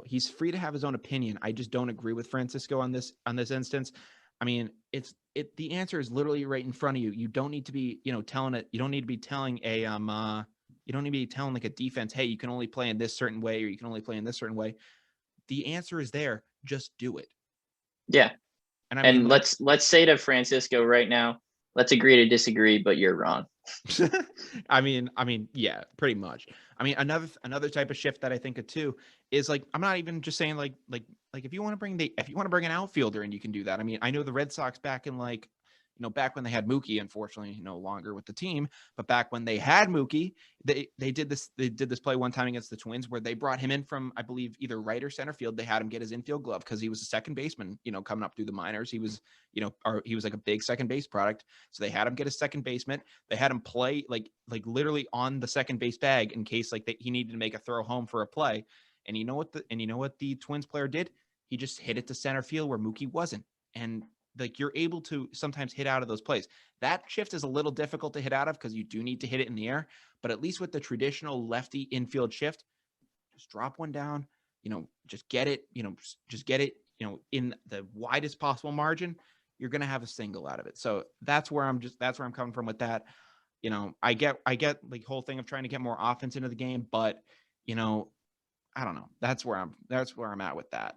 He's free to have his own opinion. I just don't agree with Francisco on this instance. I mean, the answer is literally right in front of you. You don't need to be, telling it. You don't need to be telling you don't need to be telling a defense, hey, you can only play in this certain way, or you can only play in this certain way. The answer is there. Just do it. Yeah. And let's say to Francisco right now, let's agree to disagree, but you're wrong. I mean, yeah, pretty much. I mean, another type of shift that I think of too is I'm not even just saying if you want to bring an outfielder in, you can do that. I mean, I know the Red Sox back in back when they had Mookie, unfortunately, no longer with the team, but back when they had Mookie, they did this play one time against the Twins where they brought him in from, I believe, either right or center field. They had him get his infield glove because he was a second baseman, coming up through the minors. He was, he was a big second base product. So they had him get his second baseman. They had him play literally on the second base bag in case he needed to make a throw home for a play. And you know what the Twins player did? He just hit it to center field where Mookie wasn't. And you're able to sometimes hit out of those plays. That shift is a little difficult to hit out of because you do need to hit it in the air. But at least with the traditional lefty infield shift, just drop one down, just get it, in the widest possible margin. You're going to have a single out of it. So that's where I'm coming from with that. I get the whole thing of trying to get more offense into the game, but I don't know. That's where I'm at with that.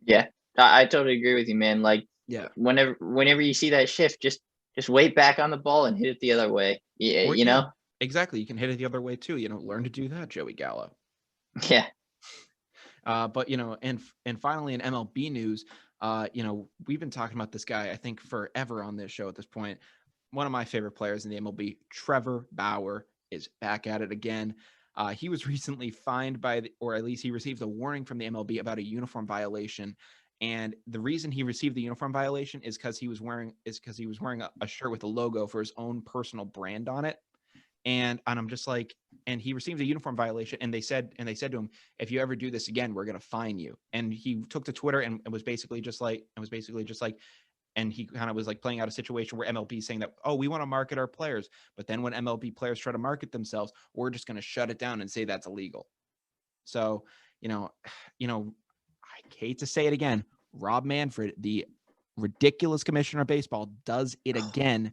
Yeah, I totally agree with you, man. Yeah. Whenever you see that shift, just wait back on the ball and hit it the other way. Yeah, Exactly. You can hit it the other way too. Learn to do that, Joey Gallo. Yeah. But and finally in MLB news, we've been talking about this guy, I think, forever on this show at this point. One of my favorite players in the MLB, Trevor Bauer, is back at it again. He was recently fined or at least he received a warning from the MLB about a uniform violation. And the reason he received the uniform violation is because he was wearing a shirt with a logo for his own personal brand on it. And I'm just and he received a uniform violation, and they said to him, if you ever do this again, we're going to fine you. And he took to Twitter and was basically just and he kind of was playing out a situation where MLB saying that, oh, we want to market our players. But then when MLB players try to market themselves, we're just going to shut it down and say that's illegal. So, you know, I hate to say it again. Rob Manfred, the ridiculous commissioner of baseball, does it again.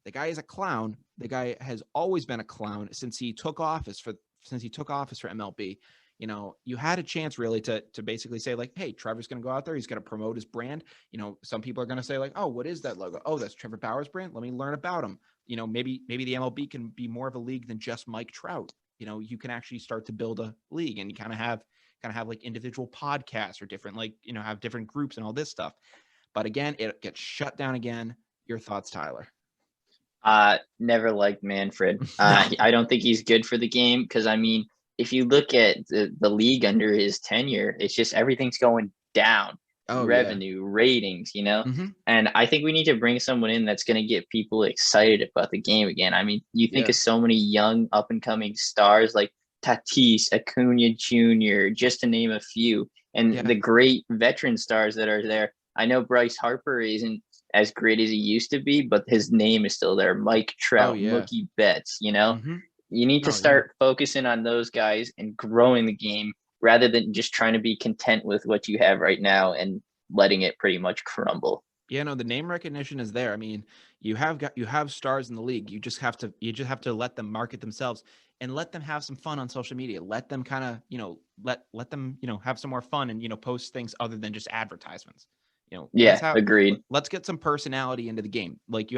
The guy is a clown. The guy has always been a clown since he took office for MLB. You know, you had a chance really to basically say like, hey, Trevor's going to go out there. He's going to promote his brand. You know, some people are going to say like, oh, what is that logo? Oh, that's Trevor Bauer's brand. Let me learn about him. You know, maybe the MLB can be more of a league than just Mike Trout. You know, you can actually start to build a league, and you kind of have like individual podcasts or different, like, you know, have different groups and all this stuff. But again, it gets shut down again. Your thoughts, Tyler? Never liked Manfred. No. I don't think he's good for the game because, I mean, if you look at the league under his tenure, it's just everything's going down. Oh yeah. Revenue, ratings, Mm-hmm. And I think we need to bring someone in that's going to get people excited about the game again. I mean, you think Yeah. of so many young up and coming stars like Tatis, Acuna Jr., just to name a few, and Yeah. the great veteran stars that are there. I know Bryce Harper isn't as great as he used to be, but his name is still there. Mike Oh Trout, yeah. Mookie Betts, Mm-hmm. You need to Oh yeah. start focusing on those guys and growing the game rather than just trying to be content with what you have right now and letting it pretty much crumble. Yeah, no, the name recognition is there. I mean, you have stars in the league. You just have to let them market themselves and let them have some fun on social media. Let them kind of, let them, have some more fun and, post things other than just advertisements. Yeah, agreed. Let's get some personality into the game. Like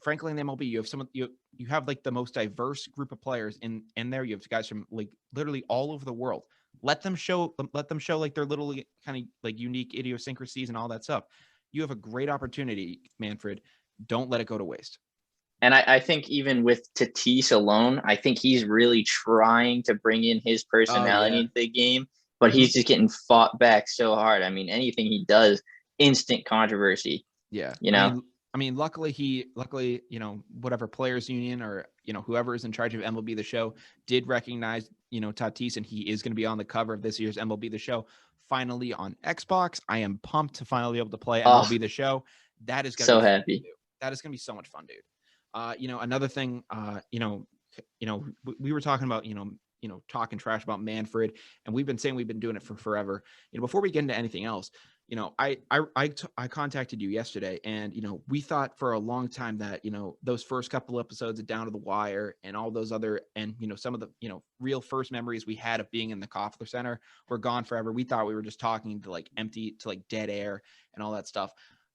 frankly, in the MLB, you have like the most diverse group of players in there. You have guys from like literally all over the world. Let them show like their little kind of like unique idiosyncrasies and all that stuff. You have a great opportunity, Manfred. Don't let it go to waste. And I think even with Tatis alone, I think he's really trying to bring in his Oh personality yeah. into the game, but Mm-hmm. he's just getting fought back so hard. I mean, anything he does, instant controversy, Yeah. you I know? mean, luckily, whatever players union or, whoever is in charge of MLB The Show did recognize, Tatis, and he is going to be on the cover of this year's MLB The Show finally on Xbox. I am pumped to finally be able to play Oh, MLB The Show. That is going to so be fun to happy. do. That is going to be so much fun, dude. Another thing, we were talking about, talking trash about Manfred, and we've been saying we've been doing it for forever. Before we get into anything else, I contacted you yesterday, and we thought for a long time that those first couple episodes of Down to the Wire and all those other, and some of the real first memories we had of being in the Koffler Center were gone forever. We thought we were just talking to like empty, to like dead air and all that stuff.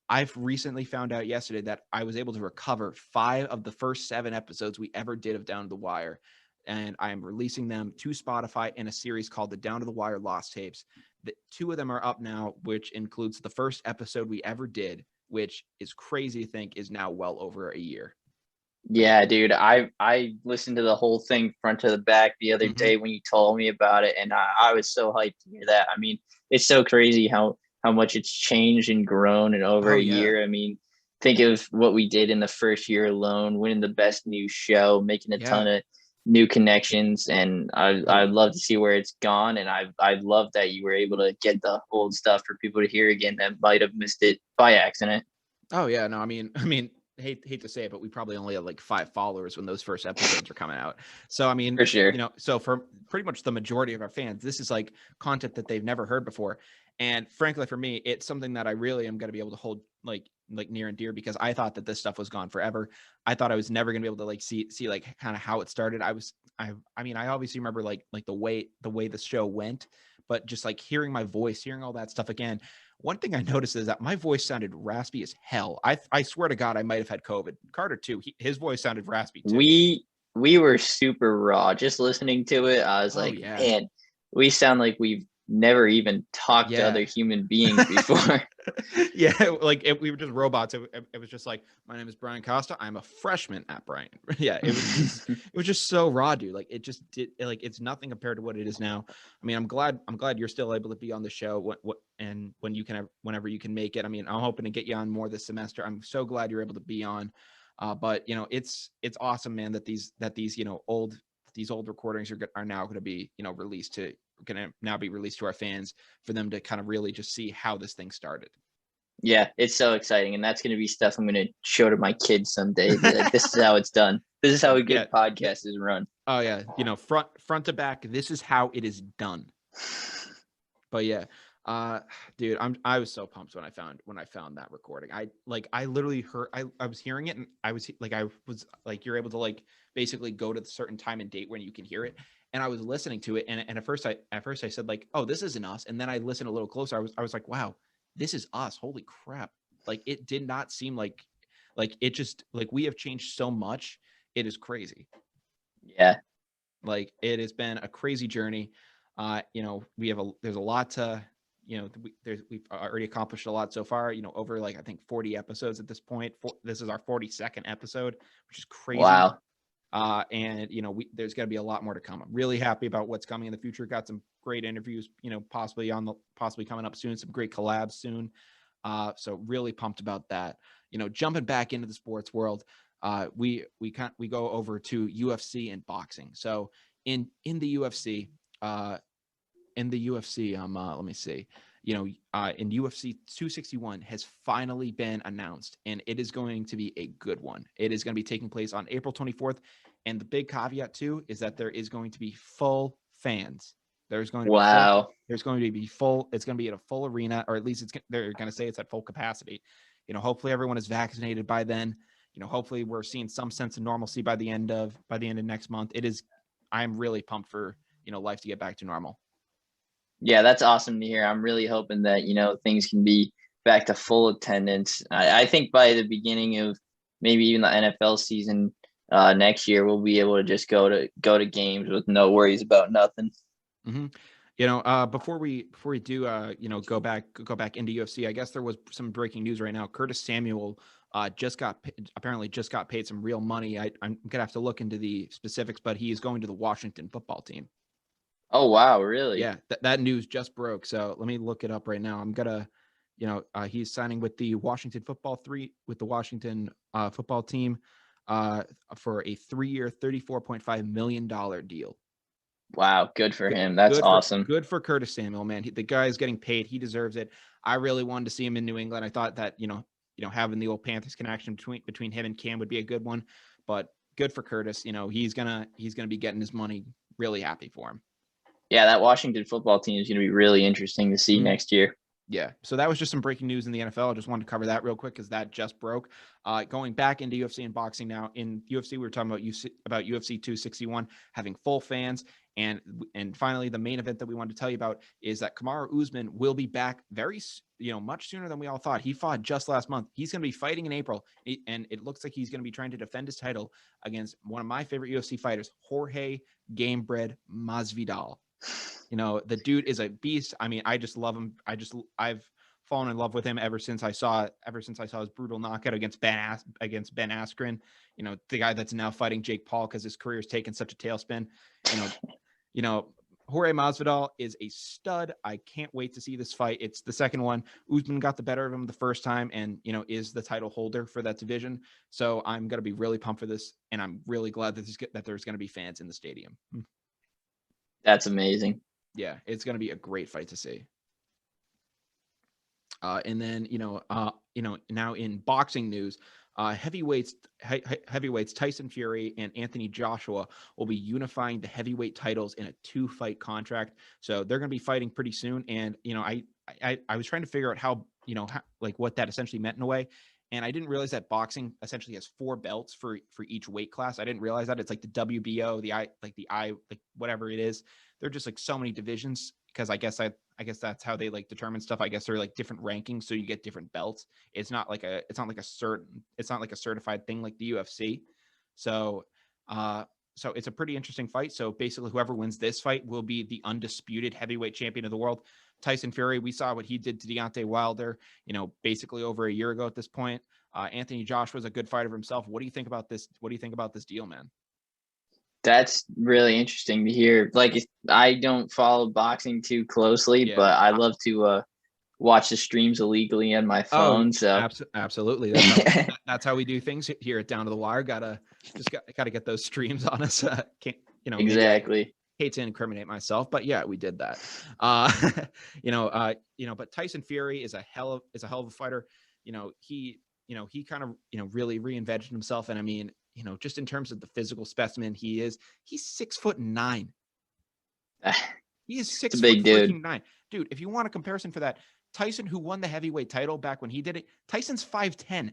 I've recently found out yesterday that I was able to recover 5 of the first 7 episodes we ever did of Down to the Wire, and I am releasing them to Spotify in a series called the Down to the Wire Lost Tapes. The 2 of them are up now, which includes the first episode we ever did, which is crazy to think is now well over a year. Yeah, dude. I listened to the whole thing front to the back the other day when you told me about it, and I was so hyped to hear that. I mean, it's so crazy how much it's changed and grown in over Oh, a yeah. year. I mean, think of what we did in the first year alone, winning the best new show, making a ton of new connections, and I'd love to see where it's gone. And I love that you were able to get the old stuff for people to hear again that might have missed it by accident. Oh yeah, no, I mean, hate to say it, but we probably only had like 5 followers when those first episodes were coming out. So I mean, For sure. so for pretty much the majority of our fans, this is like content that they've never heard before. And frankly, for me, it's something that I really am going to be able to hold like near and dear, because I thought that this stuff was gone forever. I thought I was never going to be able to like see like kind of how it started. I obviously remember like the way the show went, but just like hearing my voice, hearing all that stuff again. One thing I noticed is that my voice sounded raspy as hell. I swear to God, I might have had COVID. Carter too. His voice sounded raspy too. We were super raw. Just listening to it, I was Oh like, yeah, man, we sound like we've never even talked to yeah. other human beings before. Yeah, like we were just robots. It was just like, my name is Brian Costa. I'm a freshman at Brian. Yeah, it was just so raw, dude. Like it just did, like it's nothing compared to what it is now. I mean, I'm glad you're still able to be on the show. And whenever you can make it. I mean, I'm hoping to get you on more this semester. I'm so glad you're able to be on. But it's awesome, man, that these old recordings are now going to be released to our fans, for them to kind of really just see how this thing started. Yeah, it's so exciting, and that's going to be stuff I'm going to show to my kids someday. Be like, this is how it's done. This is how a good Yeah. podcast is run. Oh yeah, front to back. This is how it is done. But yeah, dude, I was so pumped when I found that recording. I literally heard I was hearing it, and I was like you're able to like basically go to the certain time and date when you can hear it. And I was listening to it, and at first I said like, oh, this isn't us. And then I listened a little closer. I was like, wow, this is us. Holy crap. Like it did not seem like it just like we have changed so much. It is crazy. Yeah. Like it has been a crazy journey. There's a lot to, we've already accomplished a lot so far, over like, I think 40 episodes at this point. This is our 42nd episode, which is crazy. Wow. And there's going to be a lot more to come. I'm really happy about what's coming in the future. Got some great interviews, possibly coming up soon, some great collabs soon. So really pumped about that. Jumping back into the sports world, we go over to UFC and boxing. So in the UFC, let me see. In UFC 261 has finally been announced, and it is going to be a good one. It is going to be taking place on April 24th, and the big caveat too is that there is going to be full fans. There's going to be full. There's going to be full. It's going to be at a full arena, or at least they're going to say it's at full capacity. Hopefully everyone is vaccinated by then. Hopefully we're seeing some sense of normalcy by the end of next month. I'm really pumped for life to get back to normal. Yeah, that's awesome to hear. I'm really hoping that, things can be back to full attendance. I think by the beginning of maybe even the NFL season next year, we'll be able to just go to games with no worries about nothing. Mm-hmm. Before we do, go back into UFC, I guess there was some breaking news right now. Curtis Samuel apparently just got paid some real money. I'm gonna have to look into the specifics, but he is going to the Washington football team. Oh, wow. Really? Yeah, that news just broke. So let me look it up right now. I'm gonna, he's signing with the Washington football team for a 3-year, $34.5 million deal. Wow, good for him. That's awesome. Good for Curtis Samuel, man. The guy is getting paid. He deserves it. I really wanted to see him in New England. I thought that, having the old Panthers connection between him and Cam would be a good one. But good for Curtis. He's gonna be getting his money. Really happy for him. Yeah, that Washington football team is going to be really interesting to see next year. Yeah. So that was just some breaking news in the NFL. I just wanted to cover that real quick because that just broke. Going back into UFC and boxing now. In UFC, we were talking about UFC 261 having full fans. And finally, the main event that we wanted to tell you about is that Kamaru Usman will be back much sooner than we all thought. He fought just last month. He's going to be fighting in April. And it looks like he's going to be trying to defend his title against one of my favorite UFC fighters, Jorge Gamebred Masvidal. The dude is a beast. I mean, I just love him. I've fallen in love with him ever since I saw his brutal knockout against Ben Askren. The guy that's now fighting Jake Paul because his career's taken such a tailspin. Jorge Masvidal is a stud. I can't wait to see this fight. It's the second one. Usman got the better of him the first time, and is the title holder for that division. So I'm gonna be really pumped for this, and I'm really glad that there's gonna be fans in the stadium. That's amazing. Yeah, it's going to be a great fight to see. And then, now in boxing news, heavyweights Tyson Fury and Anthony Joshua will be unifying the heavyweight titles in a 2-fight contract. So they're going to be fighting pretty soon. And, I was trying to figure out how what that essentially meant in a way. And I didn't realize that boxing essentially has 4 belts for each weight class. I didn't realize that. It's like the WBO, whatever it is. They're just like so many divisions because I guess that's how they determine stuff. I guess they're different rankings, so you get different belts. It's not like a certified thing like the UFC. So it's a pretty interesting fight. So basically, whoever wins this fight will be the undisputed heavyweight champion of the world. Tyson Fury, we saw what he did to Deontay Wilder, basically over a year ago at this point. Anthony Joshua is a good fighter himself. What do you think about this? What do you think about this deal, man? That's really interesting to hear. I don't follow boxing too closely, but I love to watch the streams illegally on my phone. Absolutely. That's how we do things here at Down to the Wire. Gotta get those streams on us. Can't exactly. Hate to incriminate myself, but yeah, we did that. But Tyson Fury is a hell of a fighter. He kind of really reinvented himself, and I mean, just in terms of the physical specimen he's 6'9". He is It's a 6 foot big dude. freaking 9. Dude, if you want a comparison for that, Tyson, who won the heavyweight title back when he did it, Tyson's 5'10".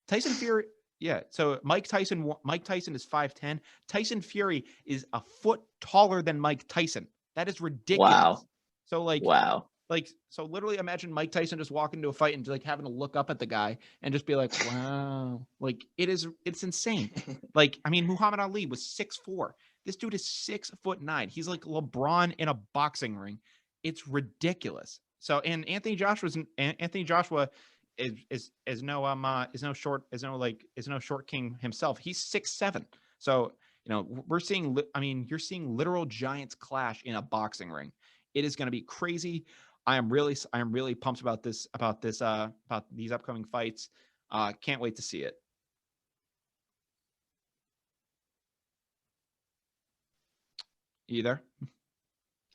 Tyson Fury, yeah. So Mike Tyson is 5'10". Tyson Fury is a foot taller than Mike Tyson. That is ridiculous. Wow. So Wow. So literally imagine Mike Tyson just walking into a fight and just having to look up at the guy and just be like, wow. It's insane. Muhammad Ali was 6'4". This dude is 6'9". He's like LeBron in a boxing ring. It's ridiculous. So, and Anthony Joshua is no short king himself. He's 6'7". So, you're seeing literal giants clash in a boxing ring. It is going to be crazy. I am really pumped about these upcoming fights. Can't wait to see it. You there?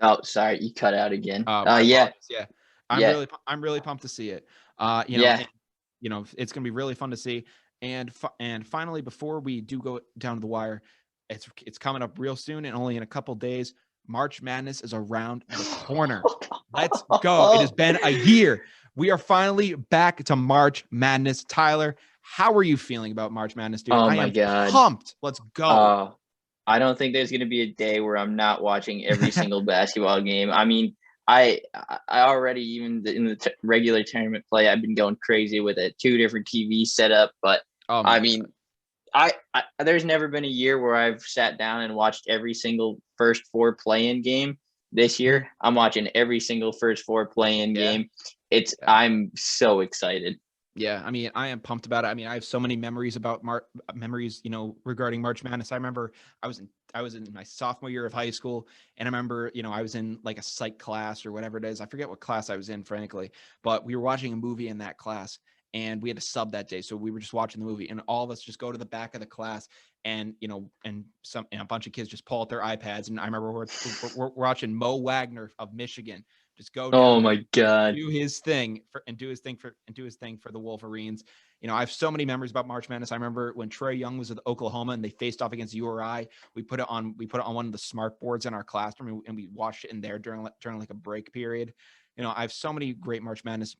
Oh, sorry, you cut out again. Yeah. Yeah. I'm really pumped to see it. It's going to be really fun to see. And finally, before we do go down to the wire, it's coming up real soon, and only in a couple days. March Madness is around the corner. Let's go. It has been a year. We are finally back to March Madness. Tyler, how are you feeling about March Madness, dude? Oh my God. Pumped. Let's go. I don't think there's going to be a day where I'm not watching every single basketball game. I mean, I already, even in the regular tournament play, I've been going crazy with it. 2 different TVs set up, but I there's never been a year where I've sat down and watched every single first 4 play-in game. This year, I'm watching every single first 4 play-in game. I'm so excited. Yeah, I am pumped about it. I have so many memories about regarding March Madness. I remember I was in my sophomore year of high school, and I remember, I was in like a psych class or whatever it is. I forget what class I was in, frankly, but we were watching a movie in that class, and we had a sub that day, so we were just watching the movie, and all of us just go to the back of the class, and a bunch of kids just pull out their iPads, and I remember we're watching Mo Wagner of Michigan just go down. Oh my God. Do his thing for the Wolverines. I have so many memories about March Madness. I remember when Trae Young was with Oklahoma and they faced off against URI. We put it on one of the smart boards in our classroom, and we watched it in there during like a break period. I have so many great March Madness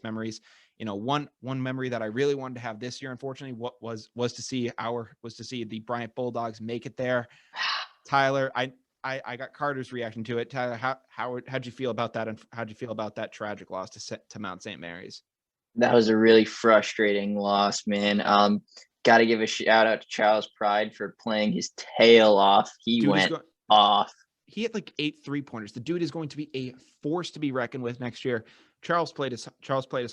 memories. One memory that I really wanted to have this year, unfortunately, was to see the Bryant Bulldogs make it there. Tyler, I got Carter's reaction to it. Tyler, how'd you feel about that, and how'd you feel about that tragic loss to Mount St. Mary's? That was a really frustrating loss, man. Got to give a shout out to Charles Pride for playing his tail off. He went off. He had like 8 3-pointers. The dude is going to be a force to be reckoned with next year. Charles played his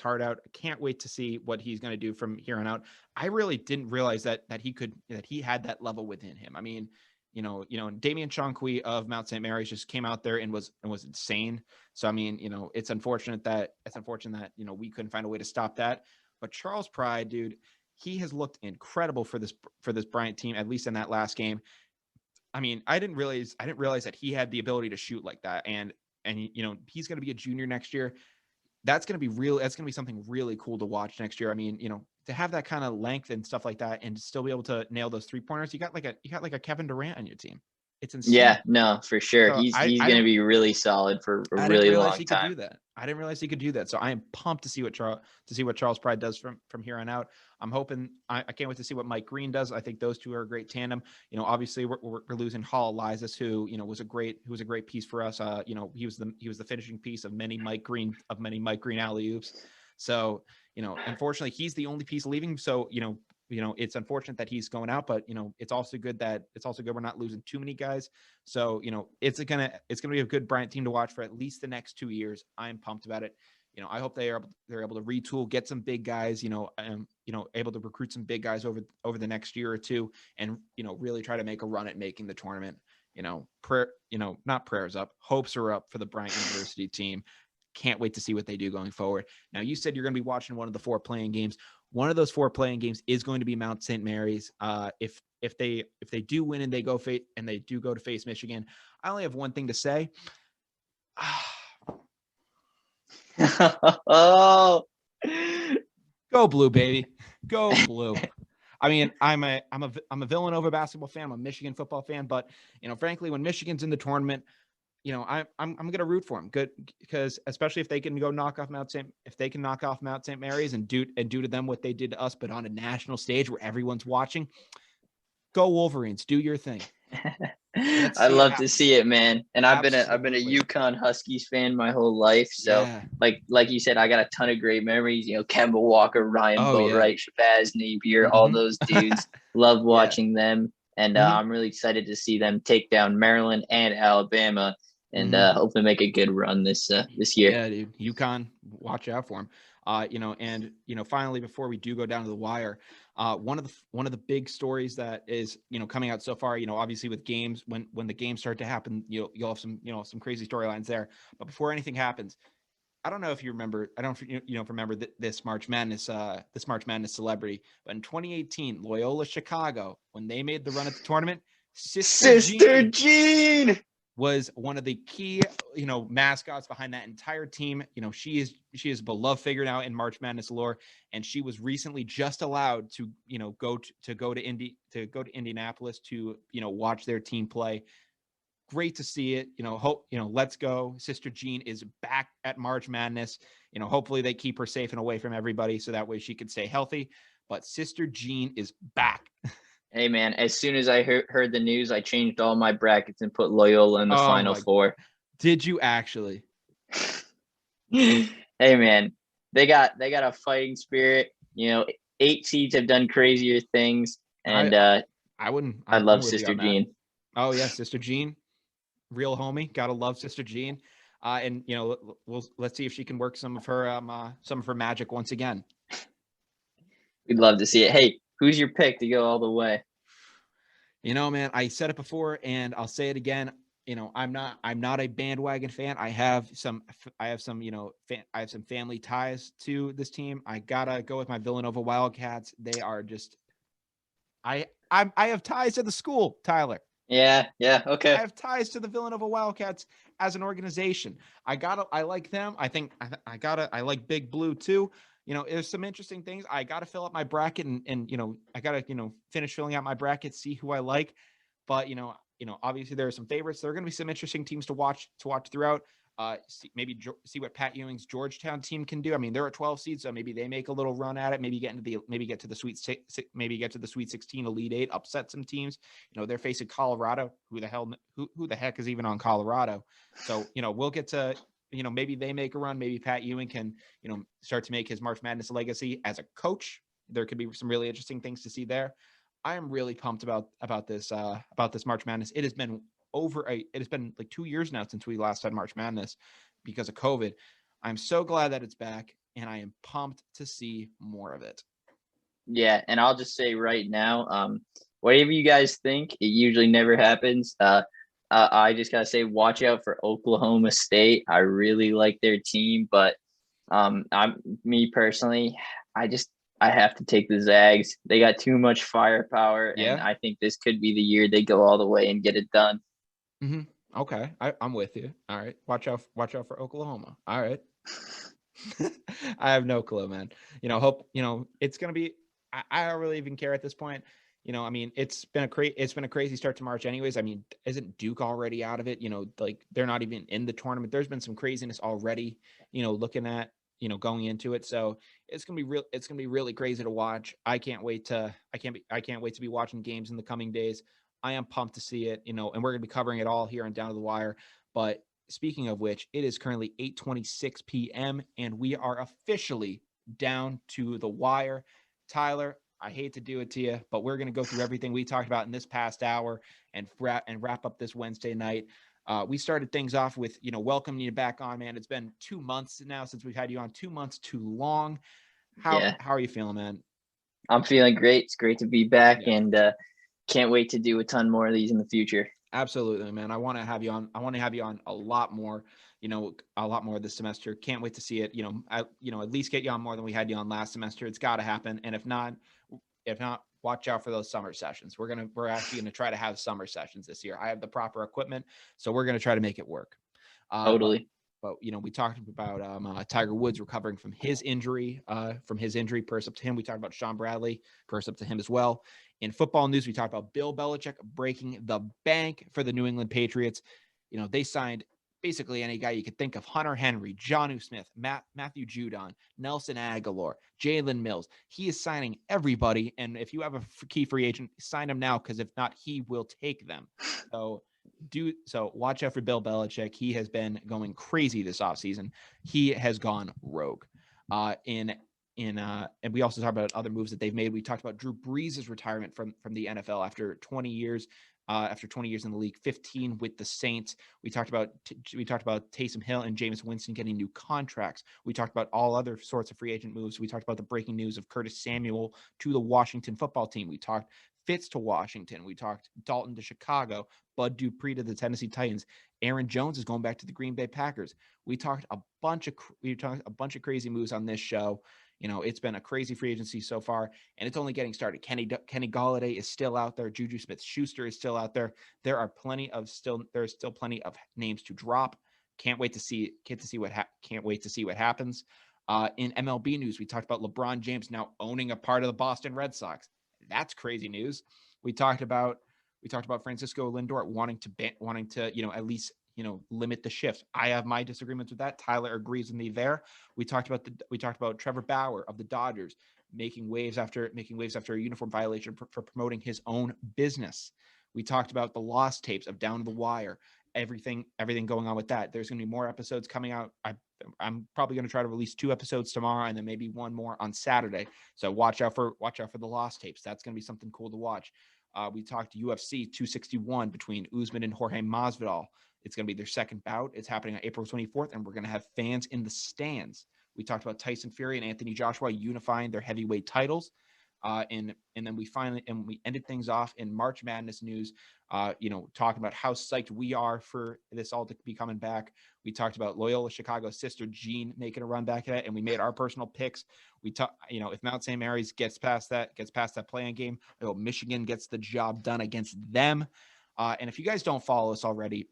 heart out. I can't wait to see what he's going to do from here on out. I really didn't realize that he had that level within him. Damian Chankwe of Mount St. Mary's just came out there and was insane. So it's unfortunate that we couldn't find a way to stop that. But Charles Pride, dude, he has looked incredible for this Bryant team, at least in that last game. I didn't realize that he had the ability to shoot like that, and he's going to be a junior next year. That's going to be something really cool to watch next year. To have that kind of length and stuff like that, and still be able to nail those 3-pointers, you got like a Kevin Durant on your team. It's insane. Yeah, no, for sure. So he's going to be really solid for a really long time. I didn't realize he could do that. So I am pumped to see what Charles Pride does from here on out. I'm hoping I can't wait to see what Mike Green does. I think those two are a great tandem. Obviously we're losing Hall Elias, who was a great piece for us. He was the finishing piece of many Mike Green alley-oops. So unfortunately he's the only piece leaving. So it's unfortunate that he's going out, but it's also good we're not losing too many guys. So it's gonna be a good Bryant team to watch for at least the next 2 years. I'm pumped about it. I hope they're able to retool, get some big guys, able to recruit some big guys over the next year or two, and really try to make a run at making the tournament. Not prayers up, hopes are up for the Bryant University team. Can't wait to see what they do going forward. Now, you said you're going to be watching one of the 4 playing games. One of those 4 playing games is going to be Mount St. Mary's. If they do win and they go to face Michigan, I only have one thing to say. Oh, go blue, baby, go blue. I mean, I'm a Villanova basketball fan. I'm a Michigan football fan, but frankly, when Michigan's in the tournament, I'm gonna root for them. Good, because especially if they can go knock off Mount St. Mary's and do to them what they did to us, but on a national stage where everyone's watching. Go Wolverines, do your thing. I love to see it, man. And I've been a Absolutely. UConn Huskies fan my whole life. So Yeah. like you said, I got a ton of great memories. Kemba Walker, Ryan Oh yeah. Boatwright, Shabazz Napier, all Mhm. those dudes. Love Yeah. watching them. And Mhm. I'm really excited to see them take down Maryland and Alabama and Mhm. hopefully make a good run this year. Yeah, dude. UConn, watch out for him. And finally, before we do go down to the wire, one of the big stories that is coming out so far, obviously with games, when the games start to happen, you'll have some crazy storylines there. But before anything happens, I don't know if you remember. I don't remember this March Madness celebrity, but in 2018, Loyola Chicago, when they made the run at the tournament, Sister Sister Jean Jean. was one of the key, mascots behind that entire team. She is a beloved figure now in March Madness lore, and she was recently just allowed to, go to Indianapolis to, watch their team play. Great to see it. Let's go. Sister Jean is back at March Madness. Hopefully they keep her safe and away from everybody so that way she can stay healthy. But Sister Jean is back. Hey man, as soon as I heard the news, I changed all my brackets and put Loyola in the Oh Final my! Four. Did you actually? Hey man, they got a fighting spirit. 8 seeds have done crazier things, and I wouldn't. I I'm love with you Sister on that. Jean. Oh yeah, Sister Jean, real homie. Gotta love Sister Jean. And let's see if she can work some of her magic once again. We'd love to see it. Hey, who's your pick to go all the way? Man, I said it before and I'll say it again. I'm not a bandwagon fan. I have some family ties to this team. I gotta go with my Villanova Wildcats. They are just I have ties to the school, Tyler. Yeah, I okay. have ties to the Villanova Wildcats as an organization. I like them. I like Big Blue too. There's some interesting things. I gotta fill up my bracket and I gotta, finish filling out my bracket, see who I like. But obviously there are some favorites. There are gonna be some interesting teams to watch throughout. See what Pat Ewing's Georgetown team can do. I mean, they're a 12 seed, so maybe they make a little run at it. Maybe get to the Sweet 16, Elite Eight, upset some teams. They're facing Colorado. Who the heck is even on Colorado? So we'll get to maybe they make a run. Maybe Pat Ewing can start to make his March Madness legacy as a coach. There could be some really interesting things to see there. I am really pumped about this March Madness. It has been like 2 years now since we last had March Madness because of COVID. I'm so glad that it's back, and I am pumped to see more of it. Yeah, and I'll just say right now, whatever you guys think, it usually never happens. I just gotta say, watch out for Oklahoma State. I really like their team, but I'm me personally, I just I have to take the Zags. They got too much firepower, and Yeah. I think this could be the year they go all the way and get it done. Mm-hmm. Okay, I'm with you. All right, watch out for Oklahoma. All right. I have no clue, man. Hope it's gonna be. I don't really even care at this point. I mean, it's been a crazy start to March, anyways. I mean, isn't Duke already out of it? Like they're not even in the tournament. There's been some craziness already. Looking at going into it, so it's gonna be real. It's gonna be really crazy to watch. I can't wait to be watching games in the coming days. I am pumped to see it. And we're gonna be covering it all here on Down to the Wire. But speaking of which, it is currently 8:26 p.m. and we are officially down to the wire. Tyler, I hate to do it to you, but we're going to go through everything we talked about in this past hour and wrap up this Wednesday night. We started things off with, welcoming you back on, man. It's been 2 months now since we've had you on. 2 months too long. How Yeah, are you feeling, man? I'm feeling great. It's great to be back, Yeah. and can't wait to do a ton more of these in the future. Absolutely, man. I want to have you on. I want to have you on a lot more. A lot more this semester. Can't wait to see it. At least get you on more than we had you on last semester. It's got to happen. And if not, watch out for those summer sessions. We're actually gonna try to have summer sessions this year. I have the proper equipment, so we're gonna try to make it work. But Totally. But we talked about Tiger Woods recovering from his injury. Purse up to him. We talked about Sean Bradley. Purse up to him as well. In football news, we talked about Bill Belichick breaking the bank for the New England Patriots. They signed basically any guy you could think of: Hunter Henry, Jonnu Smith, Matthew Judon, Nelson Aguilar, Jalen Mills. He is signing everybody. And if you have a key free agent, sign him now, because if not, he will take them. So watch out for Bill Belichick. He has been going crazy this offseason. He has gone rogue. And we also talked about other moves that they've made. We talked about Drew Brees' retirement from the NFL after 20 years. After 20 years in the league, 15 with the Saints. We talked about Taysom Hill and Jameis Winston getting new contracts. We talked about all other sorts of free agent moves. We talked about the breaking news of Curtis Samuel to the Washington football team. We talked Fitz to Washington. We talked Dalton to Chicago, Bud Dupree to the Tennessee Titans. Aaron Jones is going back to the Green Bay Packers. We talked a bunch of crazy moves on this show. It's been a crazy free agency so far, and it's only getting started. Kenny Golladay is still out there. Juju Smith-Schuster is still out there. There's still plenty of names to drop. Can't wait to see what happens. In MLB news, we talked about LeBron James now owning a part of the Boston Red Sox. That's crazy news. We talked about Francisco Lindor wanting to at least limit the shifts. I have my disagreements with that. Tyler agrees with me there. We talked about Trevor Bauer of the Dodgers making waves after a uniform violation for promoting his own business. We talked about the lost tapes of Down to the Wire. Everything going on with that. There's going to be more episodes coming out. I'm probably going to try to release 2 episodes tomorrow, and then maybe 1 more on Saturday. So watch out for the lost tapes. That's going to be something cool to watch. We talked UFC 261 between Usman and Jorge Masvidal. It's going to be their second bout. It's happening on April 24th, and we're going to have fans in the stands. We talked about Tyson Fury and Anthony Joshua unifying their heavyweight titles. And then we ended things off in March Madness news, talking about how psyched we are for this all to be coming back. We talked about Loyola Chicago's sister Jean making a run back at it, and we made our personal picks. We talk, if Mount St. Mary's gets past that play-in game, Michigan gets the job done against them. And if you guys don't follow us already,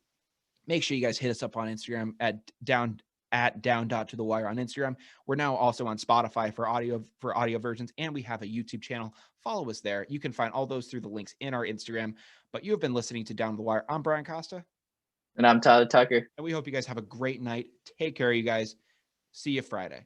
make sure you guys hit us up on Instagram at down.to-the-wire on Instagram. We're now also on Spotify for audio versions, and we have a YouTube channel. Follow us there. You can find all those through the links in our Instagram. But you have been listening to Down the Wire. I'm Brian Costa. And I'm Tyler Tucker. And we hope you guys have a great night. Take care, you guys. See you Friday.